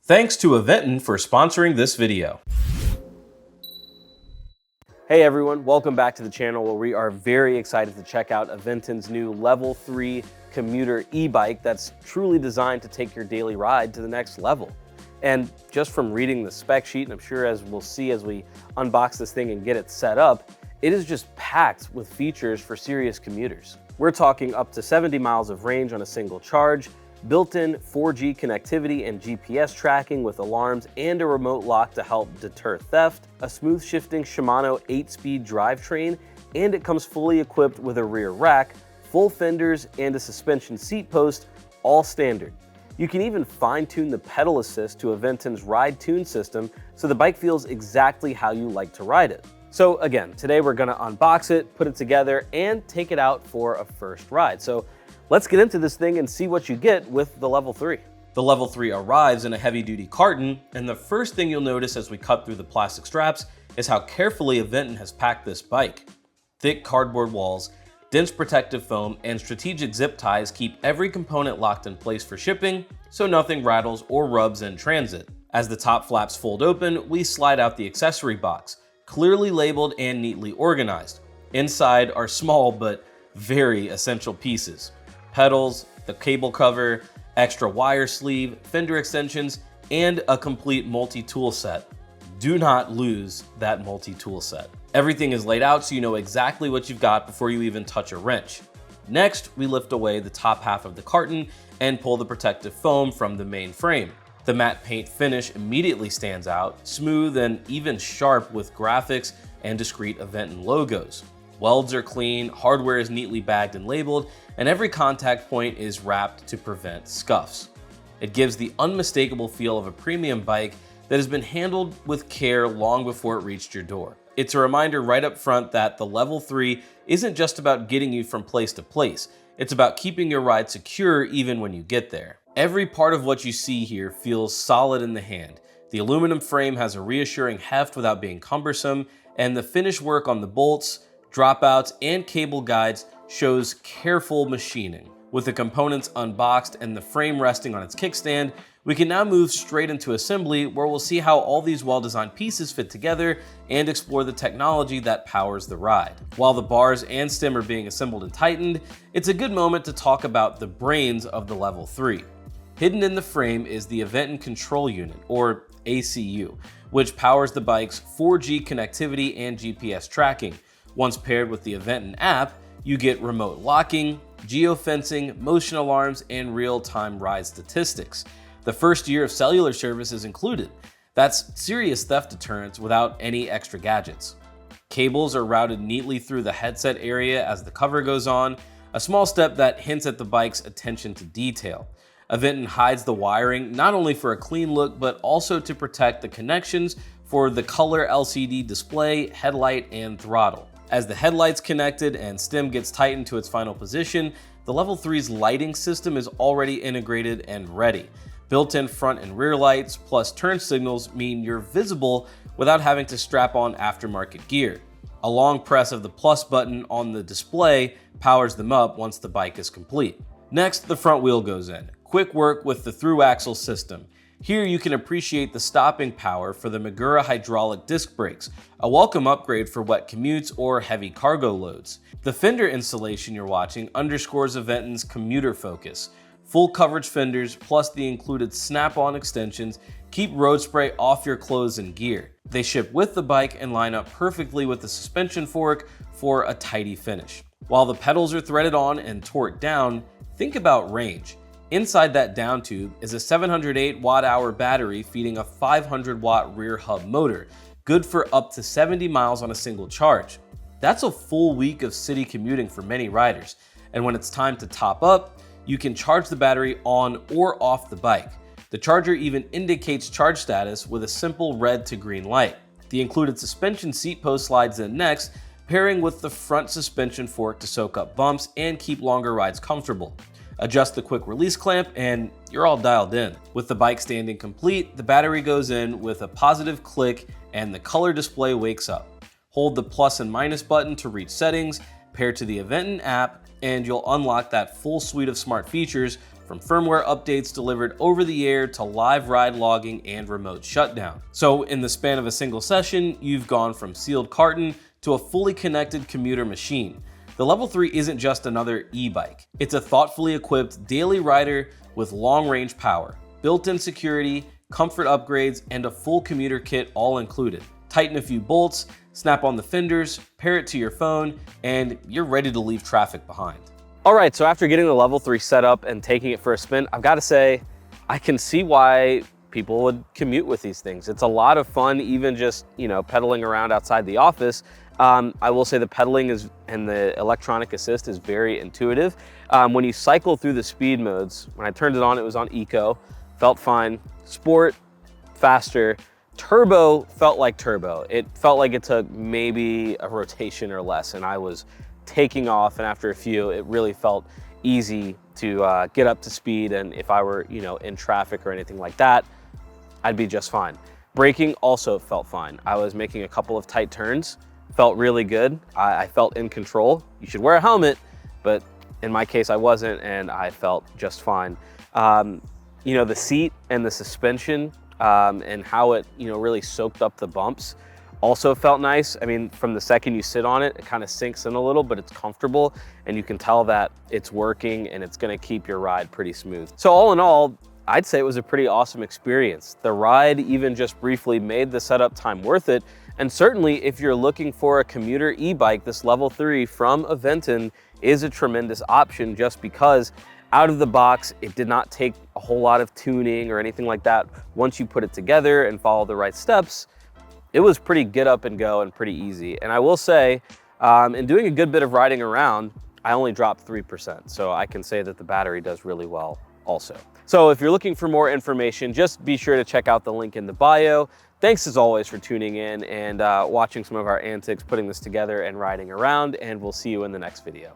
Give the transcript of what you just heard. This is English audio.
Thanks to Aventon for sponsoring this video. Hey everyone, welcome back to the channel where we are very excited to check out Aventon's new Level 3 commuter e-bike that's truly designed to take your daily ride to the next level. And just from reading the spec sheet, and I'm sure as we'll see as we unbox this thing and get it set up, it is just packed with features for serious commuters. We're talking up to 70 miles of range on a single charge, built-in 4G connectivity and GPS tracking with alarms and a remote lock to help deter theft, a smooth shifting Shimano 8-speed drivetrain, and it comes fully equipped with a rear rack, full fenders, and a suspension seat post, all standard. You can even fine-tune the pedal assist to Aventon's Ride Tune system so the bike feels exactly how you like to ride it. So again, today we're gonna unbox it, put it together, and take it out for a first ride. So let's get into this thing and see what you get with the Level 3. The Level 3 arrives in a heavy-duty carton, and the first thing you'll notice as we cut through the plastic straps is how carefully Aventon has packed this bike. Thick cardboard walls, dense protective foam, and strategic zip ties keep every component locked in place for shipping, so nothing rattles or rubs in transit. As the top flaps fold open, we slide out the accessory box, clearly labeled and neatly organized. Inside are small but very essential pieces: pedals, the cable cover, extra wire sleeve, fender extensions, and a complete multi-tool set. Do not lose that multi-tool set. Everything is laid out so you know exactly what you've got before you even touch a wrench. Next, we lift away the top half of the carton and pull the protective foam from the main frame. The matte paint finish immediately stands out, smooth and even sharp with graphics and discrete Aventon logos. Welds are clean, hardware is neatly bagged and labeled, and every contact point is wrapped to prevent scuffs. It gives the unmistakable feel of a premium bike that has been handled with care long before it reached your door. It's a reminder right up front that the Level 3 isn't just about getting you from place to place, it's about keeping your ride secure even when you get there. Every part of what you see here feels solid in the hand. The aluminum frame has a reassuring heft without being cumbersome, and the finish work on the bolts, dropouts, and cable guides shows careful machining. With the components unboxed and the frame resting on its kickstand, we can now move straight into assembly where we'll see how all these well-designed pieces fit together and explore the technology that powers the ride. While the bars and stem are being assembled and tightened, it's a good moment to talk about the brains of the Level 3. Hidden in the frame is the Aventon Control Unit, or ACU, which powers the bike's 4G connectivity and GPS tracking. Once paired with the Aventon app, you get remote locking, geofencing, motion alarms, and real-time ride statistics. The first year of cellular service is included. That's serious theft deterrence without any extra gadgets. Cables are routed neatly through the headset area as the cover goes on, a small step that hints at the bike's attention to detail. Aventon hides the wiring not only for a clean look, but also to protect the connections for the color LCD display, headlight, and throttle. As the headlight's connected and stem gets tightened to its final position, the Level 3's lighting system is already integrated and ready. Built-in front and rear lights plus turn signals mean you're visible without having to strap on aftermarket gear. A long press of the plus button on the display powers them up once the bike is complete. Next, the front wheel goes in. Quick work with the through-axle system. Here you can appreciate the stopping power for the Magura hydraulic disc brakes, a welcome upgrade for wet commutes or heavy cargo loads. The fender installation you're watching underscores Aventon's commuter focus. Full coverage fenders plus the included snap-on extensions keep road spray off your clothes and gear. They ship with the bike and line up perfectly with the suspension fork for a tidy finish. While the pedals are threaded on and torqued down, think about range. Inside that down tube is a 708 watt-hour battery feeding a 500 watt rear hub motor, good for up to 70 miles on a single charge. That's a full week of city commuting for many riders, and when it's time to top up, you can charge the battery on or off the bike. The charger even indicates charge status with a simple red to green light. The included suspension seat post slides in next, pairing with the front suspension fork to soak up bumps and keep longer rides comfortable. Adjust the quick release clamp and you're all dialed in. With the bike standing complete, the battery goes in with a positive click and the color display wakes up. Hold the plus and minus button to reach settings, pair to the Aventon app, and you'll unlock that full suite of smart features from firmware updates delivered over the air to live ride logging and remote shutdown. So in the span of a single session, you've gone from sealed carton to a fully connected commuter machine. The Level 3 isn't just another e-bike. It's a thoughtfully equipped daily rider with long-range power, built-in security, comfort upgrades, and a full commuter kit all included. Tighten a few bolts, snap on the fenders, pair it to your phone, and you're ready to leave traffic behind. All right, so after getting the Level 3 set up and taking it for a spin, I've got to say, I can see why people would commute with these things. It's a lot of fun, even just, pedaling around outside the office. I will say the pedaling and the electronic assist is very intuitive. When you cycle through the speed modes, when I turned it on, it was on Eco, felt fine. Sport, faster. Turbo felt like turbo. It felt like it took maybe a rotation or less, and I was taking off, and after a few, it really felt easy to get up to speed, and if I were, in traffic or anything like that, I'd be just fine. Braking also felt fine. I was making a couple of tight turns, felt really good. I felt in control. You should wear a helmet, but in my case, I wasn't, and I felt just fine. The seat and the suspension and how it, really soaked up the bumps also felt nice. I mean, from the second you sit on it, it kind of sinks in a little, but it's comfortable, and you can tell that it's working and it's gonna keep your ride pretty smooth. So all in all, I'd say it was a pretty awesome experience. The ride, even just briefly, made the setup time worth it. And certainly if you're looking for a commuter e-bike, this Level 3 from Aventon is a tremendous option, just because out of the box, it did not take a whole lot of tuning or anything like that. Once you put it together and follow the right steps, it was pretty get up and go and pretty easy. And I will say, in doing a good bit of riding around, I only dropped 3%. So I can say that the battery does really well also. So if you're looking for more information, just be sure to check out the link in the bio. Thanks as always for tuning in and watching some of our antics, putting this together and riding around, and we'll see you in the next video.